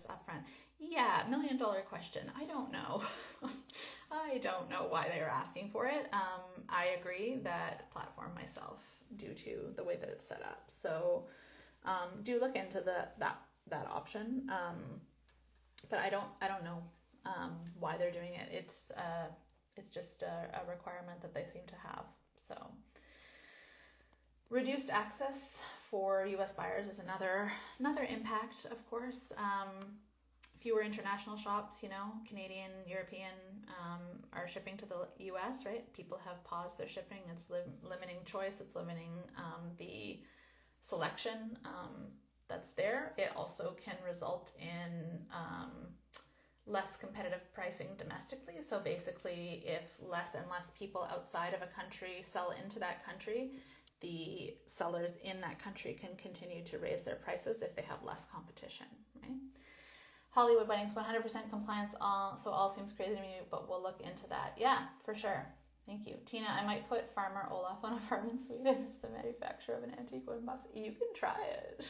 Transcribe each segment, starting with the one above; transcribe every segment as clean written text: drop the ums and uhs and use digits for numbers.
upfront. Yeah, $1 million question. I don't know. I don't know why they are asking for it. I agree that platform myself due to the way that it's set up. So do look into that option. But I don't know why they're doing it. It's just a requirement that they seem to have. So reduced access for U.S. buyers is another impact, of course. Fewer international shops, Canadian, European are shipping to the U.S., right? People have paused their shipping. It's limiting choice. It's limiting the selection that's there. It also can result in less competitive pricing domestically. So basically, if less and less people outside of a country sell into that country, the sellers in that country can continue to raise their prices if they have less competition, right? Hollywood weddings, 100% compliance, so all seems crazy to me, but we'll look into that. Yeah, for sure. Thank you. Tina, I might put Farmer Olaf on Apartment Sweden as the manufacturer of an antique wooden box. You can try it.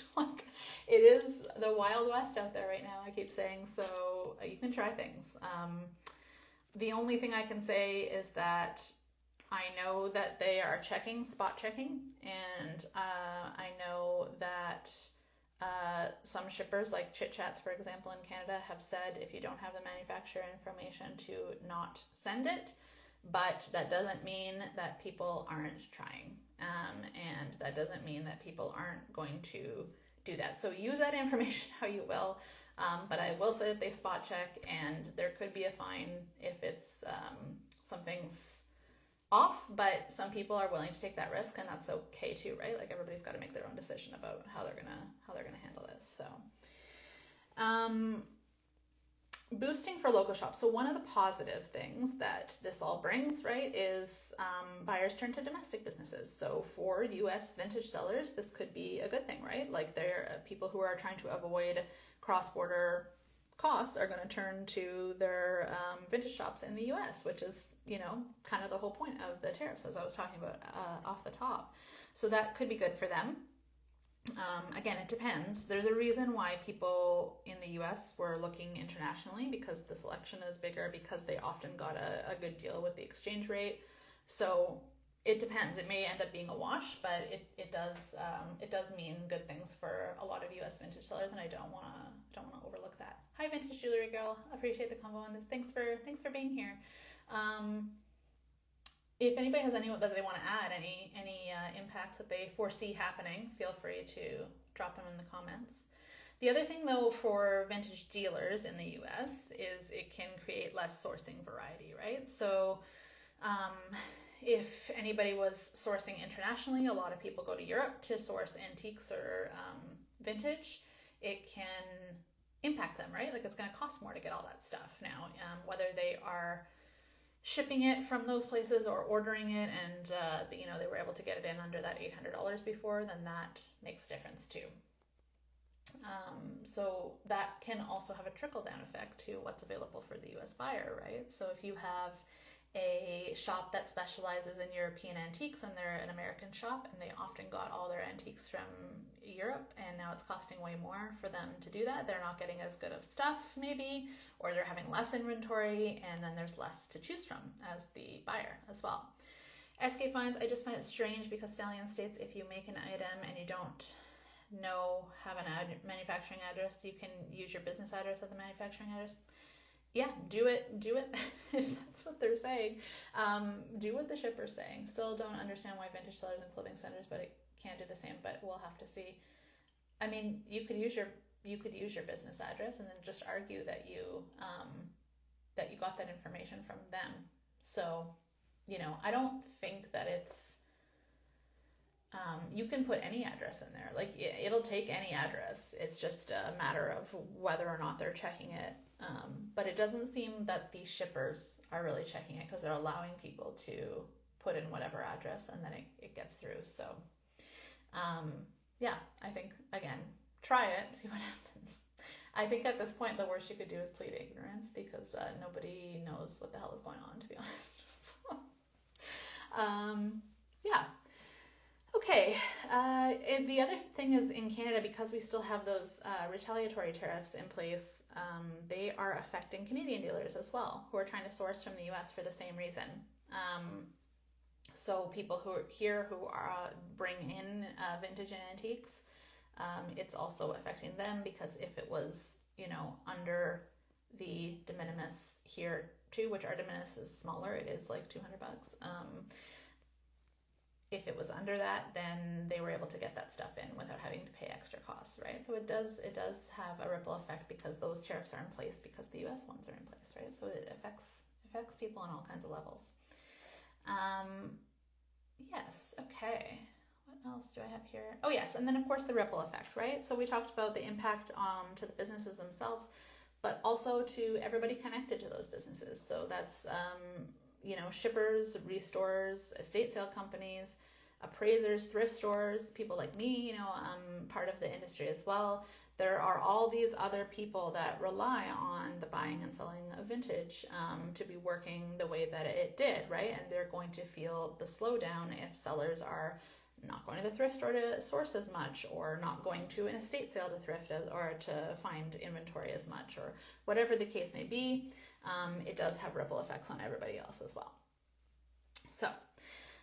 It is the Wild West out there right now, I keep saying, so you can try things. The only thing I can say is that I know that they are spot checking, and I know that some shippers like Chit Chats, for example, in Canada have said if you don't have the manufacturer information to not send it, but that doesn't mean that people aren't trying, and that doesn't mean that people aren't going to do that. So use that information how you will, but I will say that they spot check, and there could be a fine if it's something's off, but some people are willing to take that risk, and that's okay too, right? Like everybody's got to make their own decision about how they're gonna handle this. So boosting for local shops. So one of the positive things that this all brings, right, is buyers turn to domestic businesses. So for US vintage sellers, this could be a good thing, right? Like they're people who are trying to avoid cross-border costs are going to turn to their vintage shops in the US, which is, kind of the whole point of the tariffs, as I was talking about off the top. So that could be good for them. Again, it depends. There's a reason why people in the US were looking internationally, because the selection is bigger, because they often got a good deal with the exchange rate. So it depends. It may end up being a wash, but it does mean good things for a lot of US vintage sellers, and I don't want to overlook that. Hi, Vintage Jewelry Girl. Appreciate the combo on this. Thanks for being here. If anybody has any that they want to add, any impacts that they foresee happening, feel free to drop them in the comments. The other thing, though, for vintage dealers in the US is it can create less sourcing variety, right? So if anybody was sourcing internationally, a lot of people go to Europe to source antiques or vintage. It can impact them, right? Like it's going to cost more to get all that stuff now, whether they are shipping it from those places or ordering it, and they were able to get it in under that $800 before, then that makes a difference too. So that can also have a trickle-down effect to what's available for the US buyer, right? So if you have a shop that specializes in European antiques and they're an American shop and they often got all their antiques from Europe, and now it's costing way more for them to do that, they're not getting as good of stuff maybe, or they're having less inventory, and then there's less to choose from as the buyer as well. SK Finds, I just find it strange because Stallion states if you make an item and you don't have an manufacturing address, you can use your business address as the manufacturing address. Yeah, do it if that's what they're saying. Do what the shipper's saying. Still don't understand why vintage sellers and clothing centers, but it can't do the same, but we'll have to see. I mean, you could use your business address and then just argue that you got that information from them. So, I don't think that it's you can put any address in there. Like it'll take any address. It's just a matter of whether or not they're checking it. But it doesn't seem that the shippers are really checking it because they're allowing people to put in whatever address and then it gets through. So, yeah, I think, again, try it, see what happens. I think at this point, the worst you could do is plead ignorance because nobody knows what the hell is going on, to be honest. Yeah. Okay, And the other thing is in Canada, because we still have those retaliatory tariffs in place, they are affecting Canadian dealers as well, who are trying to source from the US for the same reason. So people who are here who are bring in vintage and antiques, it's also affecting them, because if it was, under the de minimis here too, which our de minimis is smaller, it is like $200. If it was under that, then they were able to get that stuff in without having to pay extra costs, right? So it does have a ripple effect, because those tariffs are in place because the US ones are in place, right? So it affects people on all kinds of levels. Yes, okay. What else do I have here? Oh yes, and then of course the ripple effect, right? So we talked about the impact to the businesses themselves, but also to everybody connected to those businesses. So that's shippers, restorers, estate sale companies, appraisers, thrift stores, people like me, I'm part of the industry as well. There are all these other people that rely on the buying and selling of vintage to be working the way that it did, right? And they're going to feel the slowdown if sellers are not going to the thrift store to source as much, or not going to an estate sale to thrift or to find inventory as much, or whatever the case may be. It does have ripple effects on everybody else as well. So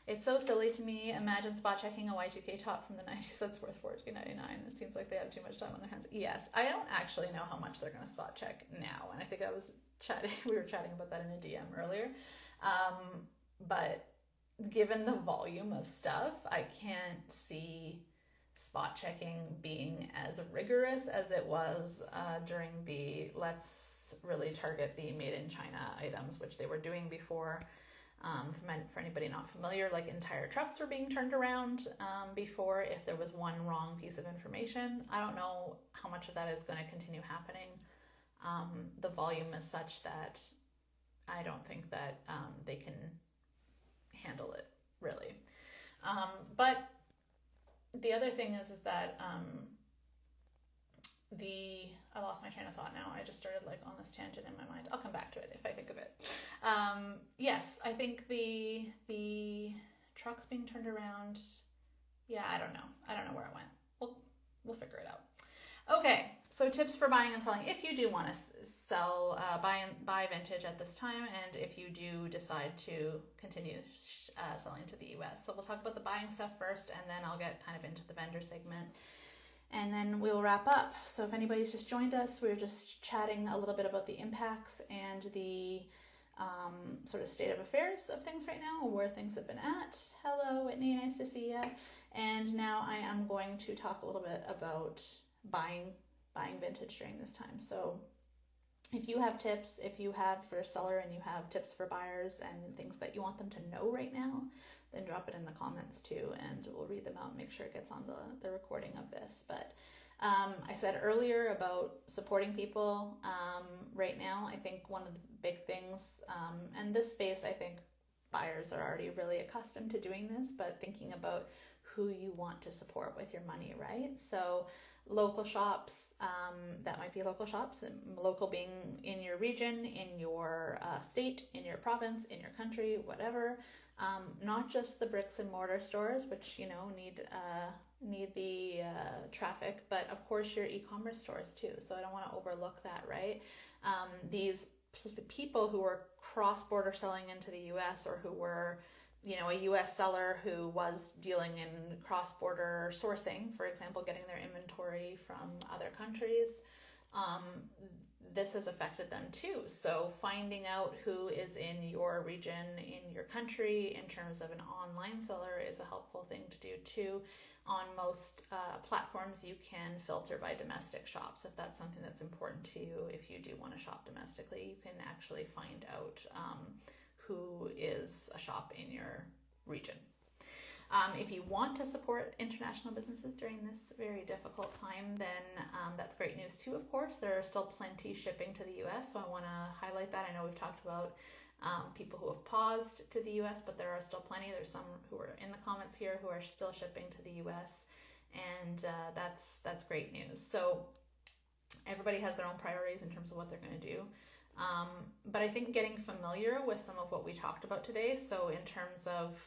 it's so silly to me. Imagine spot checking a Y2K top from the 90s that's worth $14.99. It seems like they have too much time on their hands. Yes, I don't actually know how much they're going to spot check now, and I think we were chatting about that in a DM earlier. But given the volume of stuff, I can't see spot checking being as rigorous as it was during the let's really target the made in China items, which they were doing before. For anybody not familiar, like entire trucks were being turned around before if there was one wrong piece of information. I don't know how much of that is going to continue happening. The volume is such that I don't think that they can handle it, really. But the other thing is that I lost my train of thought now. I just started on this tangent in my mind. I'll come back to it if I think of it. Yes, I think the trucks being turned around. Yeah, I don't know where it went. We'll figure it out. Okay, so tips for buying and selling if you do want to sell, buy vintage at this time, and if you do decide to continue selling to the US. So we'll talk about the buying stuff first, and then I'll get kind of into the vendor segment. And then we'll wrap up. So if anybody's just joined us, we're just chatting a little bit about the impacts and the sort of state of affairs of things right now, where things have been at. Hello, Whitney, nice to see you. And now I am going to talk a little bit about buying vintage during this time. So if you have tips, if you have for a seller and you have tips for buyers and things that you want them to know right now, then drop it in the comments too, and we'll read them out and make sure it gets on the recording of this. But I said earlier about supporting people right now. I think one of the big things, and this space, I think buyers are already really accustomed to doing this, but thinking about who you want to support with your money, right? So local shops, that might be local shops, local being in your region, in your state, in your province, in your country, whatever. Not just the bricks and mortar stores, which need the traffic, but of course your e-commerce stores too. So I don't want to overlook that, right? These people who are cross-border selling into the US, or who were a US seller who was dealing in cross-border sourcing, for example, getting their inventory from other countries, this has affected them too. So finding out who is in your region, in your country, in terms of an online seller is a helpful thing to do too. On most platforms, you can filter by domestic shops if that's something that's important to you. If you do want to shop domestically, you can actually find out who is a shop in your region. If you want to support international businesses during this very difficult time, then that's great news too, of course. There are still plenty shipping to the US, so I want to highlight that. I know we've talked about people who have paused to the US, but there are still plenty. There's some who are in the comments here who are still shipping to the US, and that's great news. So everybody has their own priorities in terms of what they're going to do. But I think getting familiar with some of what we talked about today, so in terms of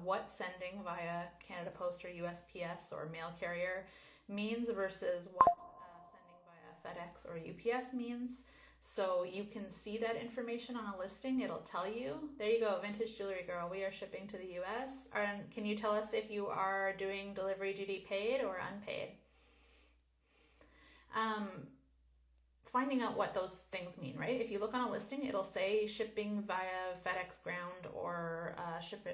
what sending via Canada Post or USPS or mail carrier means versus what sending via FedEx or UPS means. So you can see that information on a listing. It'll tell you. There you go, Vintage Jewelry Girl. We are shipping to the US. Can you tell us if you are doing delivery duty paid or unpaid? Finding out what those things mean, right? If you look on a listing, it'll say shipping via FedEx Ground or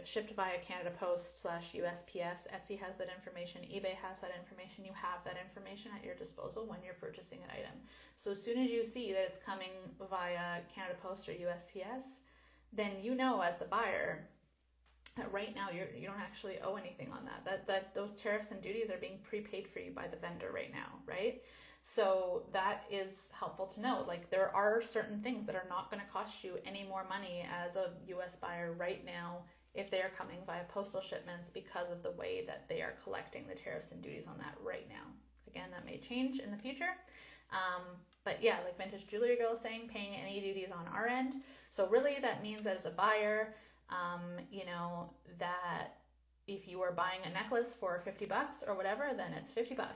shipped via Canada Post / USPS. Etsy has that information. eBay has that information. You have that information at your disposal when you're purchasing an item. So as soon as you see that it's coming via Canada Post or USPS, then you know as the buyer that right now you don't actually owe anything on that. That those tariffs and duties are being prepaid for you by the vendor right now, right? So that is helpful to know. Like, there are certain things that are not going to cost you any more money as a US buyer right now if they are coming via postal shipments because of the way that they are collecting the tariffs and duties on that right now. Again, that may change in the future. But yeah, like Vintage Jewelry Girl is saying, paying any duties on our end. So really that means as a buyer, that if you are buying a necklace for $50 or whatever, then it's $50.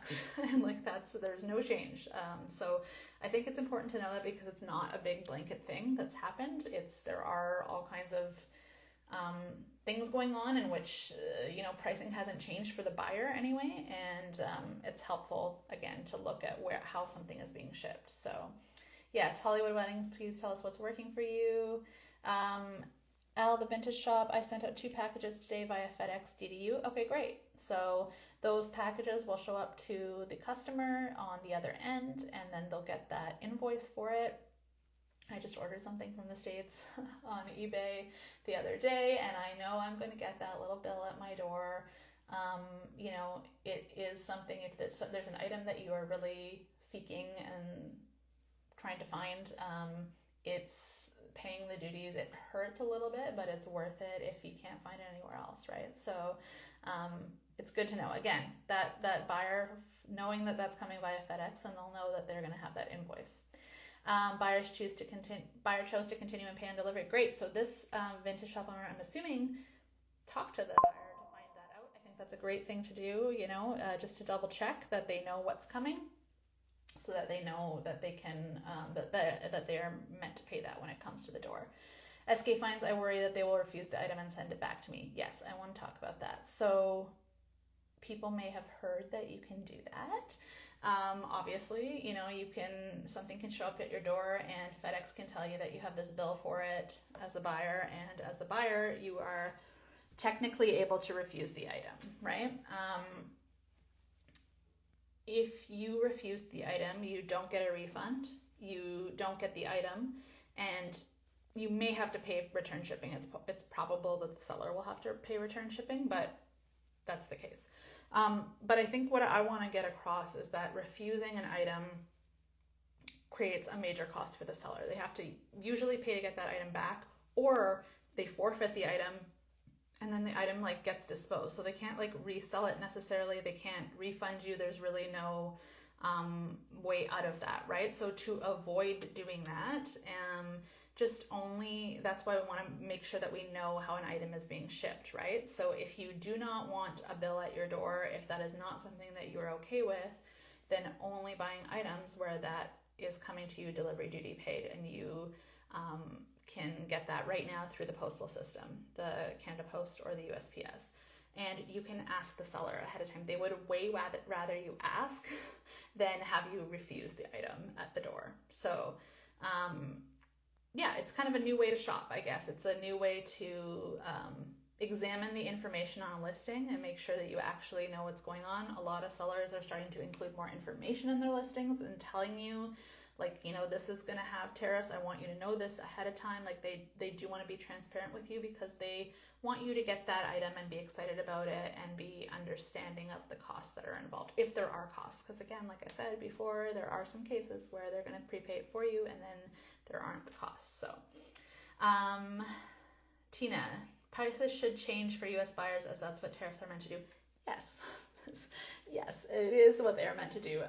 And like there's no change. So I think it's important to know that because it's not a big blanket thing that's happened. There are all kinds of things going on in which, pricing hasn't changed for the buyer anyway. And it's helpful, again, to look at how something is being shipped. So yes, Hollywood Weddings, please tell us what's working for you. Al, the Vintage Shop, I sent out 2 packages today via FedEx DDU. Okay, great. So those packages will show up to the customer on the other end, and then they'll get that invoice for it. I just ordered something from the States on eBay the other day, and I know I'm going to get that little bill at my door. It is something, if there's an item that you are really seeking and trying to find, it's paying the duties. It hurts a little bit, but it's worth it if you can't find it anywhere else, right? So it's good to know, again, that buyer, knowing that that's coming via FedEx, and they'll know that they're going to have that invoice. Buyer chose to continue and pay on delivery. Great. So this Vintage Shop owner, I'm assuming, talked to the buyer to find that out. I think that's a great thing to do, just to double check that they know what's coming, so that they know that they can, that they are meant to pay that when it comes to the door. SK Finds, I worry that they will refuse the item and send it back to me. Yes, I want to talk about that. So people may have heard that you can do that. Obviously, something can show up at your door and FedEx can tell you that you have this bill for it as a buyer, and as the buyer, you are technically able to refuse the item, right? If you refuse the item, you don't get a refund, you don't get the item, and you may have to pay return shipping. It's probable that the seller will have to pay return shipping, but that's the case. But I think what I want to get across is that refusing an item creates a major cost for the seller. They have to usually pay to get that item back, or they forfeit the item and then the item gets disposed. So they can't resell it necessarily. They can't refund you. There's really no way out of that, right? So to avoid doing that, that's why we want to make sure that we know how an item is being shipped, right? So if you do not want a bill at your door, if that is not something that you're okay with, then only buying items where that is coming to you delivery duty paid, and you can get that right now through the postal system, the Canada Post or the USPS. And you can ask the seller ahead of time. They would way rather you ask than have you refuse the item at the door. So it's kind of a new way to shop, I guess. It's a new way to examine the information on a listing and make sure that you actually know what's going on. A lot of sellers are starting to include more information in their listings and telling you, this is going to have tariffs. I want you to know this ahead of time. They do want to be transparent with you because they want you to get that item and be excited about it and be understanding of the costs that are involved, if there are costs. Because again, like I said before, there are some cases where they're going to prepay it for you and then there aren't the costs. So, Tina, prices should change for U.S. buyers as that's what tariffs are meant to do. Yes. Yes, it is what they are meant to do.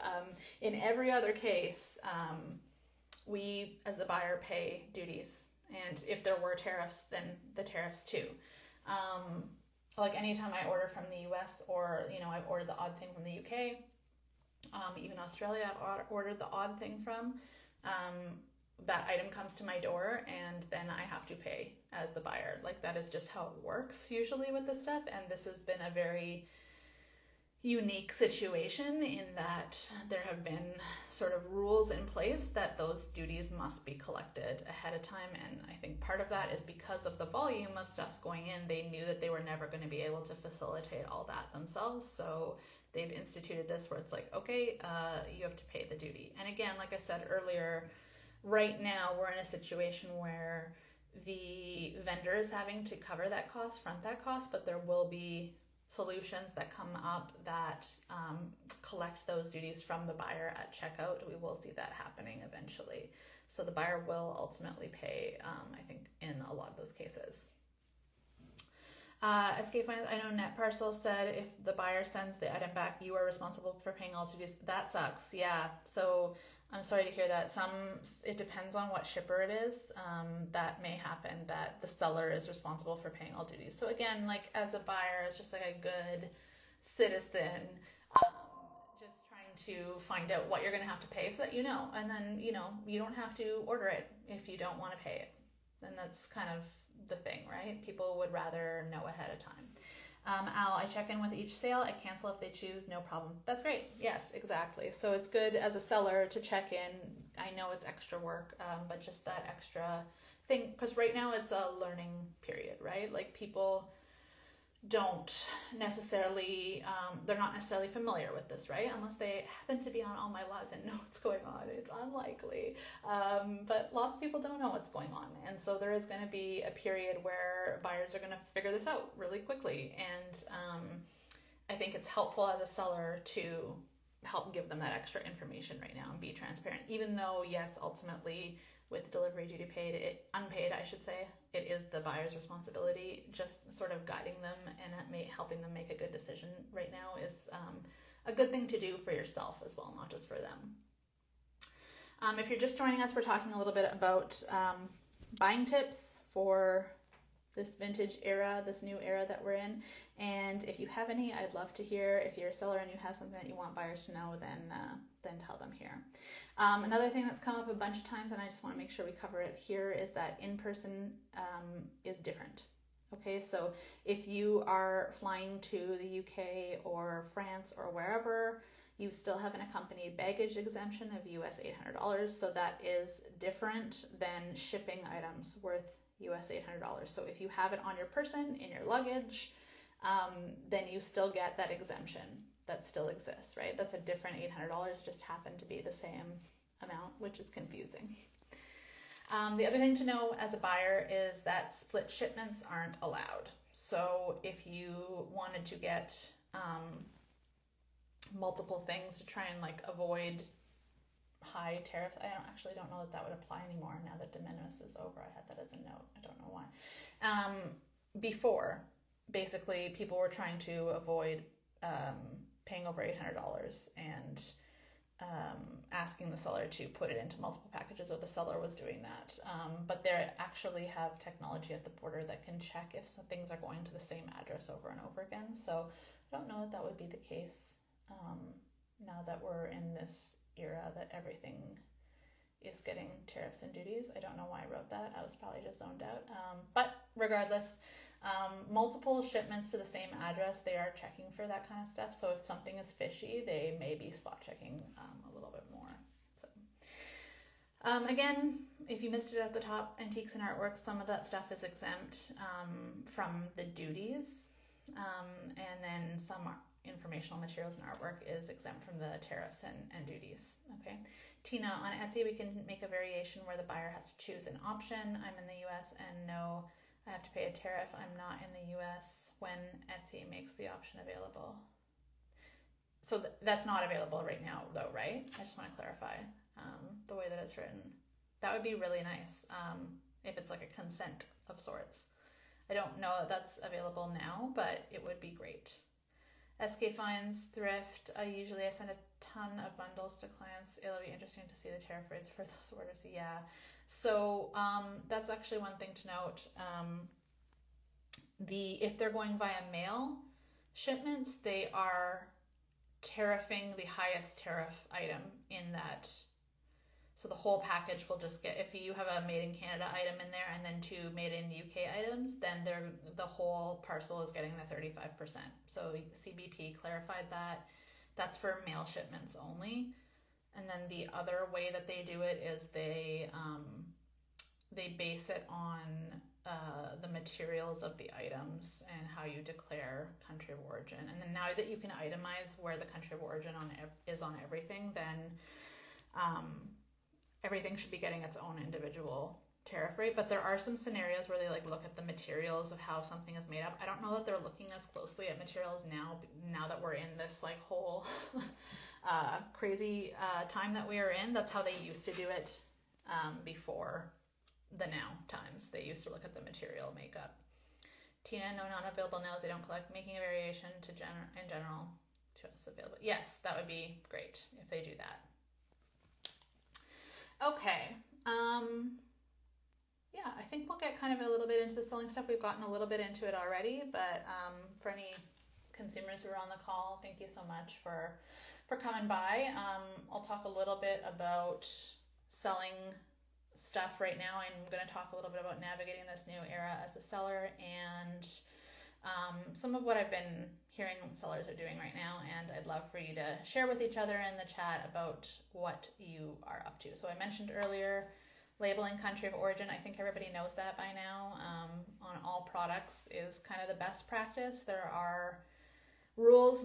In every other case, we as the buyer pay duties. And if there were tariffs, then the tariffs too. Like anytime I order from the US, or, I've ordered the odd thing from the UK, even Australia, I've ordered the odd thing from, that item comes to my door and then I have to pay as the buyer. Like, that is just how it works usually with this stuff. And this has been a very unique situation in that there have been sort of rules in place that those duties must be collected ahead of time. And I think part of that is because of the volume of stuff going in, they knew that they were never going to be able to facilitate all that themselves. So they've instituted this where it's like, okay, you have to pay the duty. And again, like I said earlier, right now we're in a situation where the vendor is having to cover that cost, front that cost, but there will be solutions that come up that collect those duties from the buyer at checkout. We will see that happening eventually. So the buyer will ultimately pay, I think, in a lot of those cases. Escape Finance, I know NetParcel said if the buyer sends the item back, you are responsible for paying all duties. That sucks, yeah. So I'm sorry to hear that. It depends on what shipper it is. That may happen, that the seller is responsible for paying all duties. So again, like as a buyer, it's just like a good citizen, just trying to find out what you're going to have to pay so that you know. And then, you don't have to order it if you don't want to pay it. And that's kind of the thing, right? People would rather know ahead of time. Al, I check in with each sale. I cancel if they choose, no problem. That's great. Yes, exactly. So it's good as a seller to check in. I know it's extra work, but just that extra thing, because right now it's a learning period, right? Like people don't necessarily, they're not necessarily familiar with this, right? Unless they happen to be on All My Lives and know what's going on. It's unlikely. But lots of people don't know what's going on. And so there is going to be a period where buyers are going to figure this out really quickly. And I think it's helpful as a seller to help give them that extra information right now and be transparent. Even though, yes, ultimately with delivery duty unpaid, I should say, it is the buyer's responsibility. Just sort of guiding them and helping them make a good decision right now is a good thing to do for yourself as well, not just for them. If you're just joining us, we're talking a little bit about buying tips for this vintage era, this new era that we're in. And if you have any, I'd love to hear. If you're a seller and you have something that you want buyers to know, then tell them here. Another thing that's come up a bunch of times, and I just want to make sure we cover it here, is that in-person is different. Okay, so if you are flying to the UK or France or wherever, you still have an accompanied baggage exemption of US $800. So that is different than shipping items worth US $800. So if you have it on your person, in your luggage, then you still get that exemption. That still exists, right? That's a different $800, just happened to be the same amount, which is confusing. The other thing to know as a buyer is that split shipments aren't allowed. So if you wanted to get multiple things to try and avoid high tariffs, I don't know that would apply anymore now that de minimis is over. I had that as a note. I don't know why. Before, basically, people were trying to avoid paying over $800 and asking the seller to put it into multiple packages, or the seller was doing that. But they actually have technology at the border that can check if some things are going to the same address over and over again. So I don't know that would be the case now that we're in this era that everything is getting tariffs and duties. I don't know why I wrote that. I was probably just zoned out. But regardless, multiple shipments to the same address, they are checking for that kind of stuff. So if something is fishy, they may be spot checking a little bit more. So again, if you missed it at the top, antiques and artwork, some of that stuff is exempt from the duties. And then some informational materials and artwork is exempt from the tariffs and duties. Okay. Tina, on Etsy, we can make a variation where the buyer has to choose an option. I'm in the US and no, I have to pay a tariff. I'm not in the US when Etsy makes the option available. So that's not available right now though, right? I just want to clarify the way that it's written. That would be really nice if it's like a consent of sorts. I don't know that that's available now, but it would be great. SK Finds, Thrift. I send a ton of bundles to clients. It'll be interesting to see the tariff rates for those orders. Yeah. So that's actually one thing to note. If they're going via mail shipments, they are tariffing the highest tariff item in that. So the whole package will just get, if you have a made in Canada item in there and then 2 made in UK items, then the whole parcel is getting the 35%. So CBP clarified that. That's for mail shipments only. And then the other way that they do it is they base it on the materials of the items and how you declare country of origin. And then now that you can itemize where the country of origin is on everything, then everything should be getting its own individual tariff rate. But there are some scenarios where they look at the materials of how something is made up. I don't know that they're looking as closely at materials now that we're in this whole crazy time that we are in. That's how they used to do it before the now times. They used to look at the material makeup. Tina, no, not available nails. They don't collect. Making a variation in general to us available. Yes, that would be great if they do that. Okay. Yeah, I think we'll get kind of a little bit into the selling stuff. We've gotten a little bit into it already, but for any consumers who are on the call, thank you so much for coming by. I'll talk a little bit about selling stuff right now. I'm going to talk a little bit about navigating this new era as a seller and some of what I've been hearing sellers are doing right now, and I'd love for you to share with each other in the chat about what you are up to. So I mentioned earlier labeling country of origin. I think everybody knows that by now. On all products is kind of the best practice. There are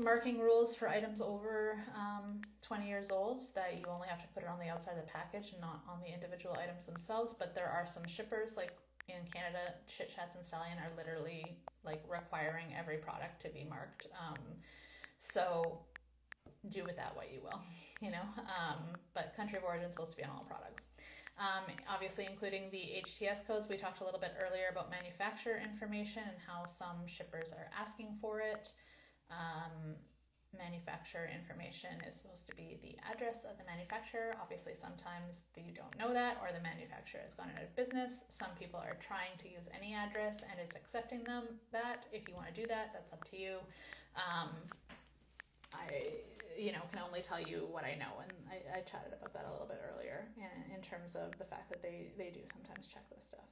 marking rules for items over 20 years old that you only have to put it on the outside of the package and not on the individual items themselves. But there are some shippers, like in Canada, Chit Chats and Stallion are literally requiring every product to be marked. So do with that what you will, but country of origin is supposed to be on all products. Obviously including the HTS codes. We talked a little bit earlier about manufacturer information and how some shippers are asking for it. Manufacturer information is supposed to be the address of the manufacturer. Obviously, sometimes you don't know that, or the manufacturer has gone out of business. Some people are trying to use any address and it's accepting that. If you want to do that, that's up to you. I can only tell you what I know, and I chatted about that a little bit earlier in terms of the fact that they do sometimes check this stuff.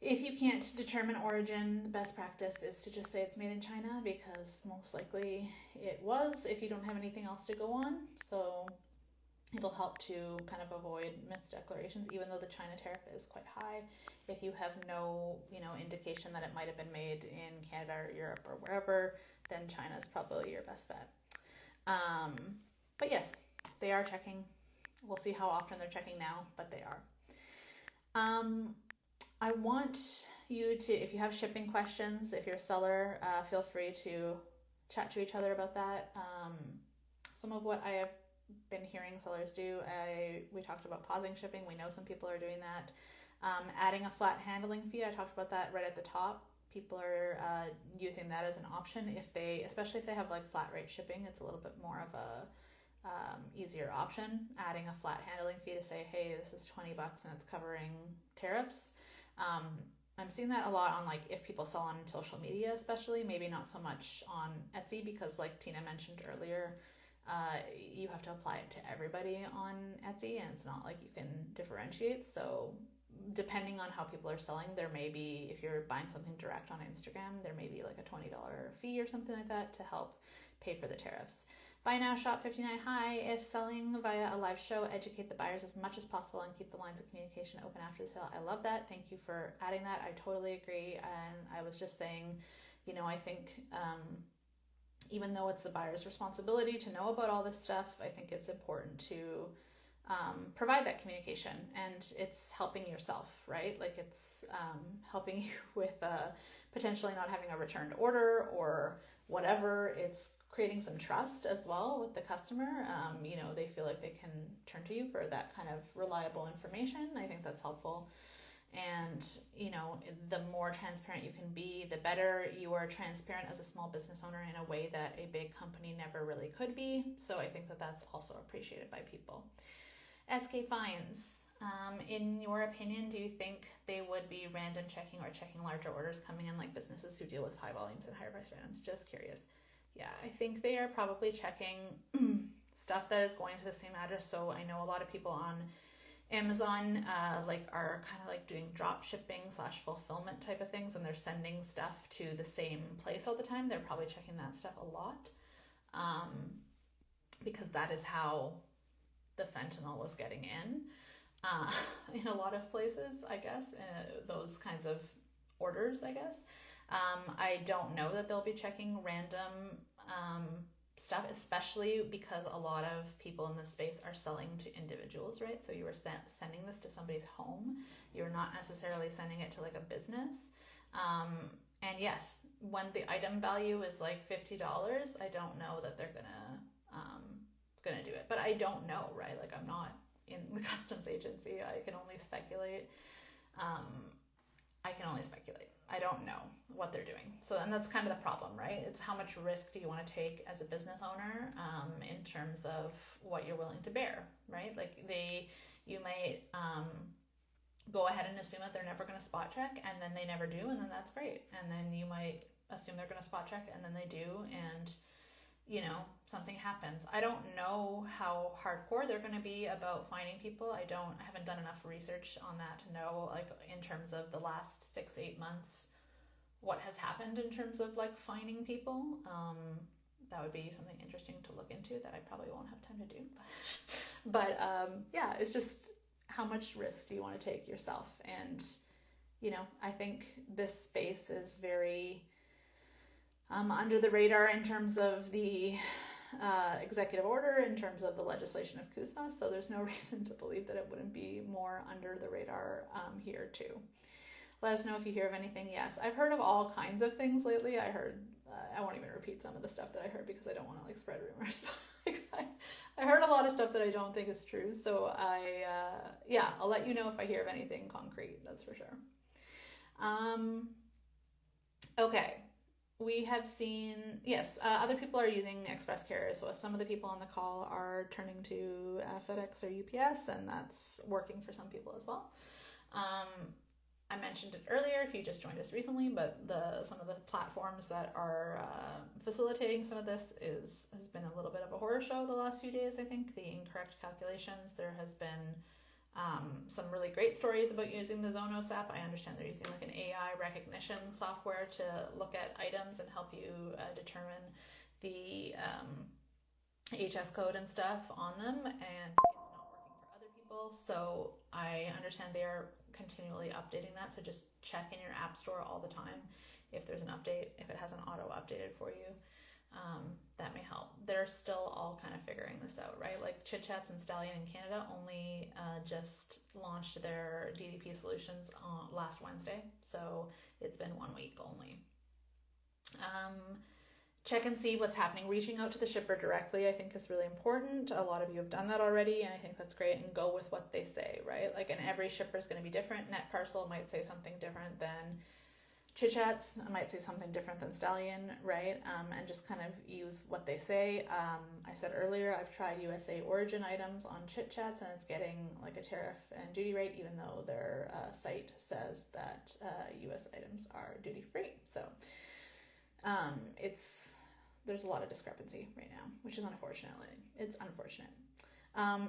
If you can't determine origin, the best practice is to just say it's made in China, because most likely it was, if you don't have anything else to go on. So it'll help to kind of avoid misdeclarations, even though the China tariff is quite high. If you have no, indication that it might have been made in Canada or Europe or wherever, then China is probably your best bet. But yes, they are checking. We'll see how often they're checking now, but they are. I want you to, if you have shipping questions, if you're a seller, feel free to chat to each other about that. Some of what I have been hearing sellers do, we talked about pausing shipping. We know some people are doing that. Adding a flat handling fee, I talked about that right at the top. People are using that as an option especially if they have flat rate shipping. It's a little bit more of a easier option. Adding a flat handling fee to say, hey, this is $20 and it's covering tariffs. I'm seeing that a lot on if people sell on social media, especially, maybe not so much on Etsy, because like Tina mentioned earlier, you have to apply it to everybody on Etsy, and it's not like you can differentiate. So depending on how people are selling, there may be, if you're buying something direct on Instagram, there may be a $20 fee or something like that to help pay for the tariffs. Buy now, shop 59. Hi, if selling via a live show, educate the buyers as much as possible and keep the lines of communication open after the sale. I love that. Thank you for adding that. I totally agree. And I was just saying, I think even though it's the buyer's responsibility to know about all this stuff, I think it's important to provide that communication, and it's helping yourself, right? It's helping you with potentially not having a returned order or whatever. It's creating some trust as well with the customer. They feel like they can turn to you for that kind of reliable information. I think that's helpful. And, the more transparent you can be, the better. You are transparent as a small business owner in a way that a big company never really could be. So I think that that's also appreciated by people. SK fines. In your opinion, do you think they would be random checking or checking larger orders coming in, like businesses who deal with high volumes and higher priced items? Just curious. Yeah, I think they are probably checking stuff that is going to the same address. So I know a lot of people on Amazon are kind of like doing drop shipping / fulfillment type of things, and they're sending stuff to the same place all the time. They're probably checking that stuff a lot, because that is how the fentanyl was getting in a lot of places, I guess, those kinds of orders, I guess. I don't know that they'll be checking random stuff, especially because a lot of people in this space are selling to individuals, right? So you are sending this to somebody's home. You're not necessarily sending it to like a business. And yes, when the item value is like $50, I don't know that they're gonna do it. But I don't know, right? Like, I'm not in the customs agency. I can only speculate. I don't know what they're doing. So, and that's kind of the problem, right? It's how much risk do you want to take as a business owner, in terms of what you're willing to bear, right? Like you might go ahead and assume that they're never going to spot check, and then they never do, and then that's great. And then you might assume they're going to spot check, and then they do, and something happens. I don't know how hardcore they're going to be about finding people. I haven't done enough research on that to know, like, in terms of the last 6-8 months, what has happened in terms of like finding people. That would be something interesting to look into that I probably won't have time to do. But yeah, it's just how much risk do you want to take yourself? And, I think this space is very under the radar in terms of the executive order, in terms of the legislation of CUSMA, so there's no reason to believe that it wouldn't be more under the radar here too. Let us know if you hear of anything. Yes, I've heard of all kinds of things lately. I won't even repeat some of the stuff that I heard because I don't want to like spread rumors. I heard a lot of stuff that I don't think is true, so I'll let you know if I hear of anything concrete, that's for sure. Okay. We have seen, yes, other people are using express carriers. So some of the people on the call are turning to FedEx or UPS, and that's working for some people as well. I mentioned it earlier if you just joined us recently, but some of the platforms that are facilitating some of this has been a little bit of a horror show the last few days, I think. The incorrect calculations. There has been some really great stories about using the Zonos app. I understand they're using like an AI recognition software to look at items and help you determine the HS code and stuff on them, and it's not working for other people. So I understand they are continually updating that. So just check in your app store all the time if there's an update, if it hasn't auto updated for you. That may help. They're still all kind of figuring this out, right? Like Chit Chats and Stallion in Canada only just launched their DDP solutions last Wednesday, so it's been 1 week only. Check and see what's happening. Reaching out to the shipper directly, I think, is really important. A lot of you have done that already, and I think that's great. And go with what they say, right? Like, and every shipper is going to be different. NetParcel might say something different than Chit Chats. I might say something different than Stallion, right? And just kind of use what they say. I said earlier, I've tried USA origin items on Chit Chats, and it's getting like a tariff and duty rate, even though their site says that US items are duty free. So there's a lot of discrepancy right now, which is unfortunate. It's unfortunate.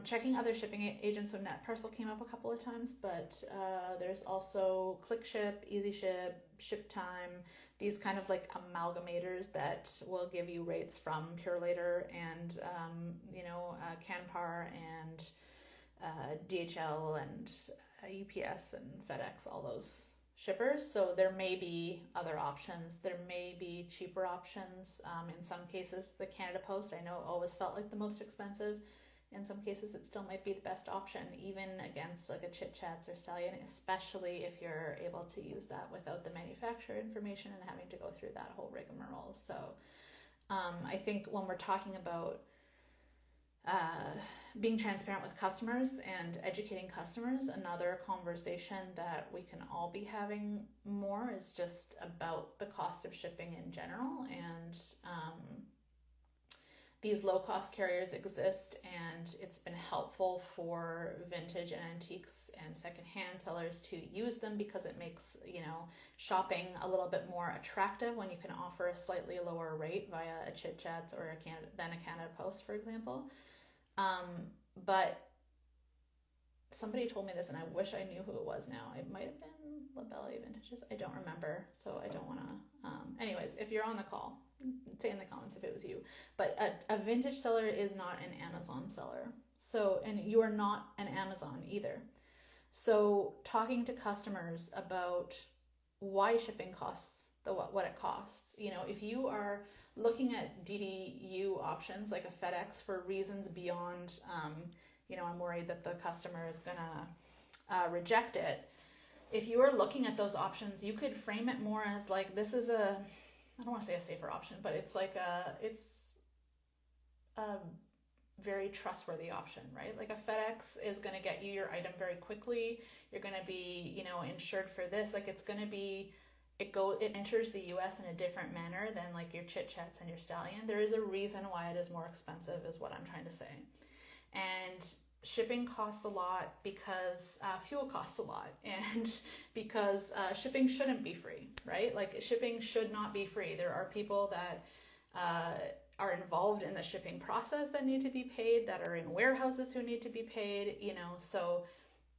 Checking other shipping agents, so NetParcel came up a couple of times, but there's also ClickShip, EasyShip, ShipTime, these kind of like amalgamators that will give you rates from Purelator and Canpar and DHL and UPS and FedEx, all those shippers. So there may be other options. There may be cheaper options. In some cases, the Canada Post, I know, always felt like the most expensive. In some cases, it still might be the best option, even against like a Chit Chats or Stallion, especially if you're able to use that without the manufacturer information and having to go through that whole rigmarole. So I think when we're talking about uh, being transparent with customers and educating customers. Another conversation that we can all be having more is just about the cost of shipping in general. And these low cost carriers exist, and it's been helpful for vintage and antiques and secondhand sellers to use them because it makes, shopping a little bit more attractive when you can offer a slightly lower rate via a Chit Chats or than a Canada Post, for example. But somebody told me this, and I wish I knew who it was now. It might have been Labelli Vintages. I don't remember, so I don't want to. Anyways, if you're on the call, say in the comments if it was you. But a vintage seller is not an Amazon seller. So, and you are not an Amazon either. So, talking to customers about why shipping costs what it costs. If you are looking at DDU options like a FedEx for reasons beyond, I'm worried that the customer is gonna reject it. If you are looking at those options, you could frame it more as like, this is I don't want to say a safer option, but it's like it's a very trustworthy option, right? Like a FedEx is going to get you your item very quickly. You're going to be, insured for this. Like it's going to be, it enters the US in a different manner than like your Chit Chats and your Stallion. There is a reason why it is more expensive, is what I'm trying to say. And shipping costs a lot because fuel costs a lot, and because shipping shouldn't be free, right? Like shipping should not be free. There are people that are involved in the shipping process that need to be paid, that are in warehouses who need to be paid, so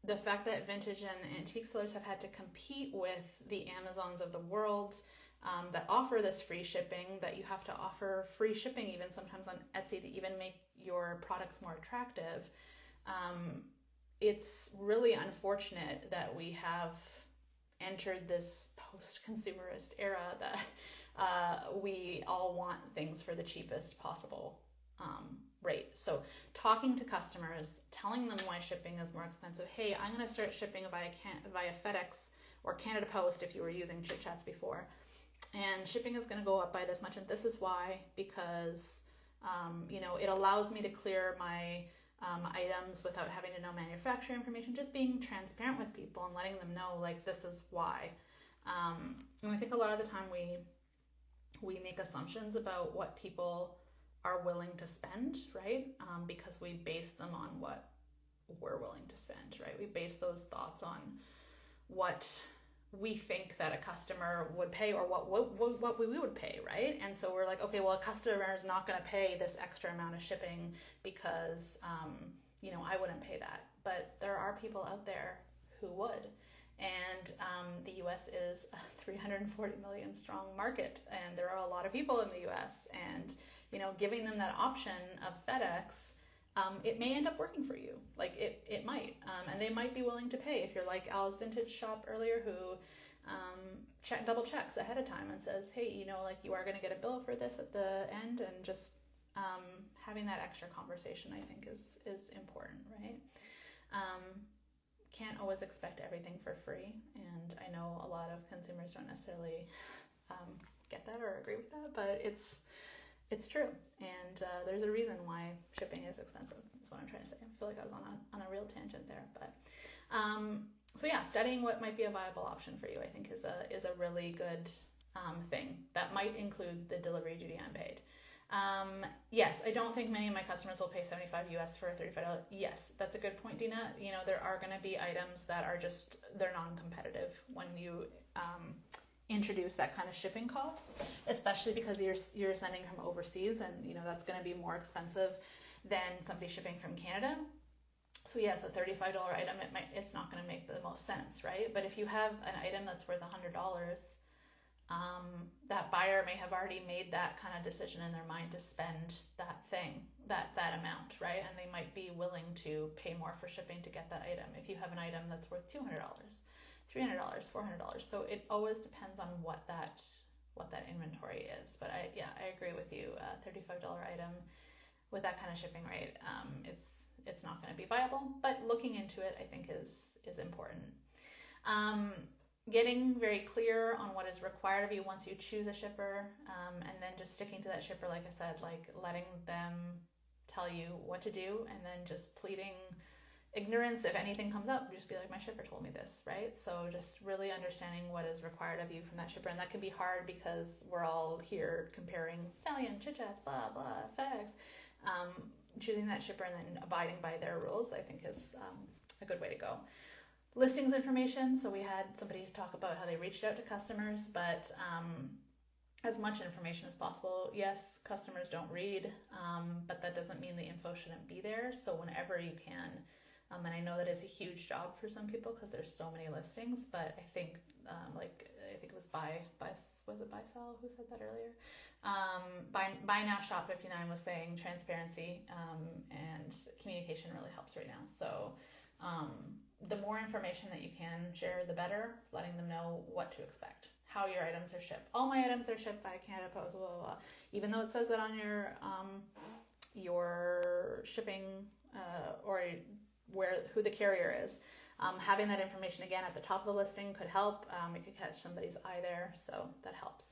the fact that vintage and antique sellers have had to compete with the Amazons of the world that offer this free shipping, that you have to offer free shipping even sometimes on Etsy to even make your products more attractive. It's really unfortunate that we have entered this post-consumerist era that we all want things for the cheapest possible rate. So talking to customers, telling them why shipping is more expensive. Hey, I'm going to start shipping via FedEx or Canada Post if you were using Chit Chats before. And shipping is going to go up by this much. And this is why, because, it allows me to clear my items without having to know manufacturer information, just being transparent with people and letting them know, like, this is why. And I think a lot of the time we make assumptions about what people are willing to spend, right? Because we base them on what we're willing to spend, right? We base those thoughts on what we think that a customer would pay, or what we would pay, right? And so we're like, okay, well, a customer is not going to pay this extra amount of shipping because, I wouldn't pay that. But there are people out there who would. And the US is a 340 million strong market, and there are a lot of people in the US, and giving them that option of FedEx, it may end up working for you. Like it might, and they might be willing to pay. If you're like Al's Vintage Shop earlier, who double checks ahead of time and says, hey, you are going to get a bill for this at the end, and just having that extra conversation, I think is important, right? Can't always expect everything for free, and I know a lot of consumers don't necessarily get that or agree with that, but it's true, and there's a reason why shipping is expensive. That's what I'm trying to say. I feel like I was on a real tangent there, but so yeah, studying what might be a viable option for you, I think, is a really good thing. That might include the delivery duty unpaid. Yes, I don't think many of my customers will pay $75 US for a $35. Yes, that's a good point, Dina. There are going to be items that are they're non-competitive when you introduce that kind of shipping cost, especially because you're sending from overseas, and that's going to be more expensive than somebody shipping from Canada. So yes, a $35 item, it's not going to make the most sense, right? But if you have an item that's worth $100, that buyer may have already made that kind of decision in their mind to spend that amount, right? And they might be willing to pay more for shipping to get that item. If you have an item that's worth $200, $300, $400. So it always depends on what that inventory is. But I agree with you. A $35 item with that kind of shipping rate, it's not going to be viable. But looking into it, I think, is important. Getting very clear on what is required of you once you choose a shipper, and then just sticking to that shipper, like I said, like letting them tell you what to do, and then just pleading ignorance. If anything comes up, just be like, my shipper told me this, right? So just really understanding what is required of you from that shipper. And that can be hard because we're all here comparing Stallion, Chit Chats, blah, blah, FedEx. Choosing that shipper and then abiding by their rules, I think, is a good way to go. Listings information. So we had somebody talk about how they reached out to customers, but as much information as possible. Yes, customers don't read, but that doesn't mean the info shouldn't be there. So whenever you can, and I know that is a huge job for some people because there's so many listings, but I think I think it was was it Buy Sell who said that earlier? Buy Now Shop 59 was saying transparency and communication really helps right now. So the more information that you can share, the better, letting them know what to expect, how your items are shipped. All my items are shipped by Canada Post, blah, blah, blah. Even though it says that on your shipping or who the carrier is. Having that information again at the top of the listing could help. It could catch somebody's eye there, so that helps.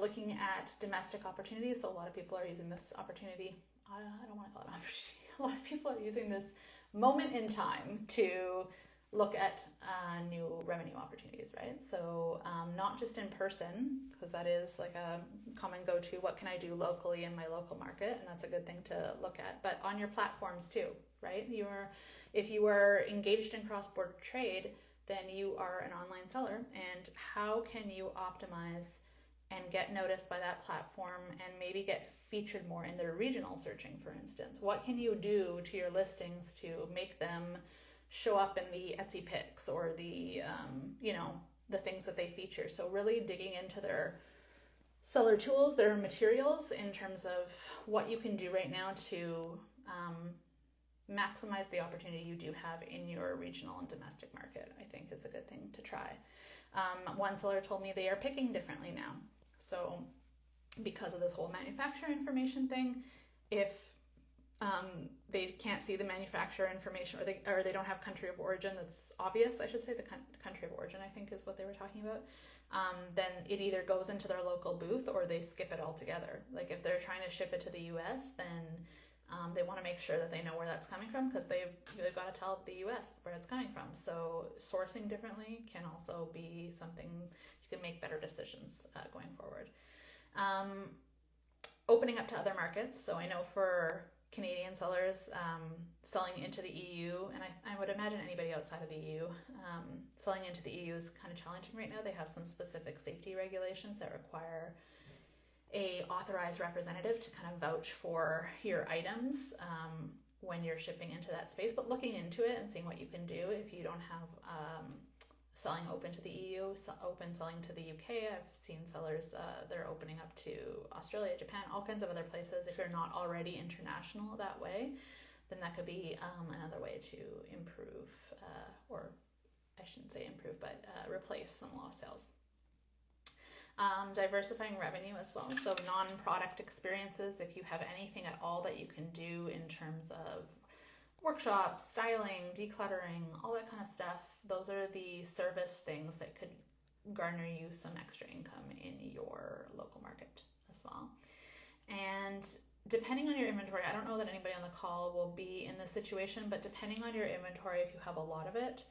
Looking at domestic opportunities, so a lot of people are using this opportunity. I don't want to call it opportunity. A lot of people are using this moment in time to look at new revenue opportunities, right? So not just in person, because that is like a common go-to, what can I do locally in my local market? And that's a good thing to look at, but on your platforms too, right? If you are engaged in cross-border trade, then you are an online seller. And how can you optimize and get noticed by that platform and maybe get featured more in their regional searching, for instance? What can you do to your listings to make them show up in the Etsy picks or the the things that they feature? So really digging into their seller tools, their materials, in terms of what you can do right now to maximize the opportunity you do have in your regional and domestic market, I think is a good thing to try. One seller told me they are picking differently now. So because of this whole manufacturer information thing, if they can't see the manufacturer information, or they don't have country of origin that's obvious, I should say the country of origin, I think is what they were talking about, then it either goes into their local booth or they skip it altogether. Like if they're trying to ship it to the US, then they want to make sure that they know where that's coming from, because they've got to tell the US where it's coming from. So sourcing differently can also be something you can make better decisions going forward. Opening up to other markets. So I know for Canadian sellers selling into the EU, and I would imagine anybody outside of the EU, selling into the EU is kind of challenging right now. They have some specific safety regulations that require a authorized representative to kind of vouch for your items when you're shipping into that space. But looking into it and seeing what you can do if you don't have selling open to the EU, selling to the UK. I've seen sellers, they're opening up to Australia, Japan, all kinds of other places. If you're not already international that way, then that could be another way to improve, or I shouldn't say improve, but replace some lost sales. Diversifying revenue as well. So non-product experiences, if you have anything at all that you can do in terms of workshops, styling, decluttering, all that kind of stuff, those are the service things that could garner you some extra income in your local market as well. And depending on your inventory, I don't know that anybody on the call will be in this situation, but depending on your inventory, if you have a lot of it,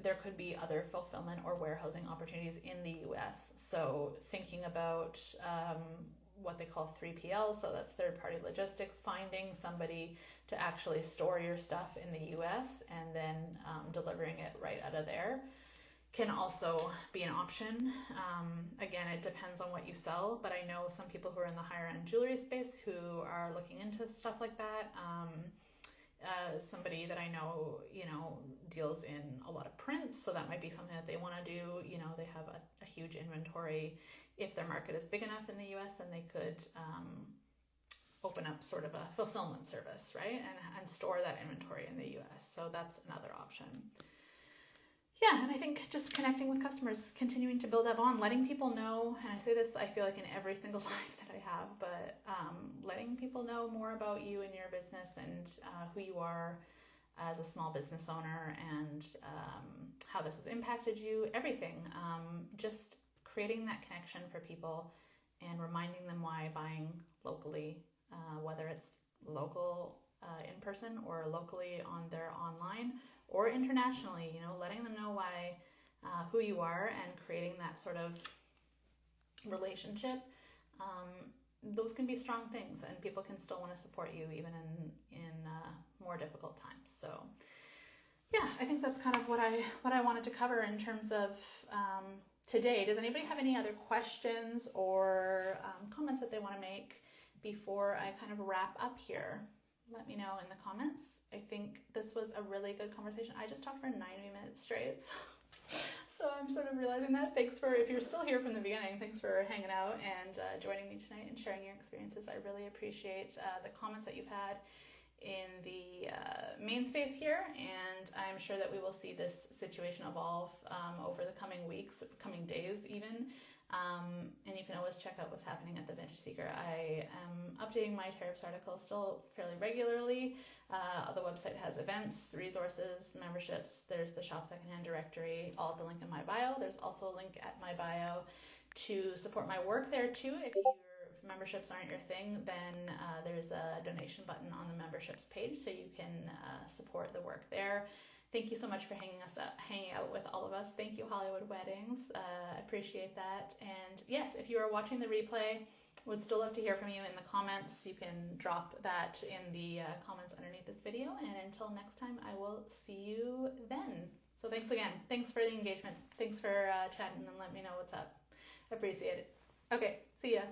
there could be other fulfillment or warehousing opportunities in the US. So thinking about what they call 3PL, so that's third-party logistics, finding somebody to actually store your stuff in the US and then delivering it right out of there can also be an option. Again, it depends on what you sell, but I know some people who are in the higher-end jewelry space who are looking into stuff like that. Somebody that I know, deals in a lot of prints, so that might be something that they want to do. They have a huge inventory. If their market is big enough in the US, then they could open up sort of a fulfillment service, right? And store that inventory in the US. So that's another option. Yeah, and I think just connecting with customers, continuing to build that bond, letting people know, and I say this, I feel like in every single life that I have, but letting people know more about you and your business and who you are as a small business owner and how this has impacted you, everything. Just creating that connection for people and reminding them why buying locally, whether it's local in person or locally on their online or internationally, you know, letting them know why, who you are and creating that sort of relationship. Those can be strong things, and people can still want to support you even in more difficult times. So yeah, I think that's kind of what I wanted to cover in terms of today. Does anybody have any other questions or comments that they want to make before I kind of wrap up here? Let me know in the comments. I think this was a really good conversation. I just talked for 90 minutes straight. So I'm sort of realizing that. Thanks for, if you're still here from the beginning, thanks for hanging out and joining me tonight and sharing your experiences. I really appreciate the comments that you've had in the main space here, and I'm sure that we will see this situation evolve over the coming weeks, coming days even. And you can always check out what's happening at the Vintage Seeker. I am updating my tariffs article still fairly regularly. The website has events, resources, memberships. There's the shop secondhand directory, all at the link in my bio. There's also a link at my bio to support my work there too. If your memberships aren't your thing, then there's a donation button on the memberships page, so you can support the work there. Thank you so much for hanging out with all of us. Thank you, Hollywood Weddings. I appreciate that. And yes, if you are watching the replay, would still love to hear from you in the comments. You can drop that in the comments underneath this video. And until next time, I will see you then. So thanks again. Thanks for the engagement. Thanks for chatting and letting me know what's up. I appreciate it. Okay, see ya.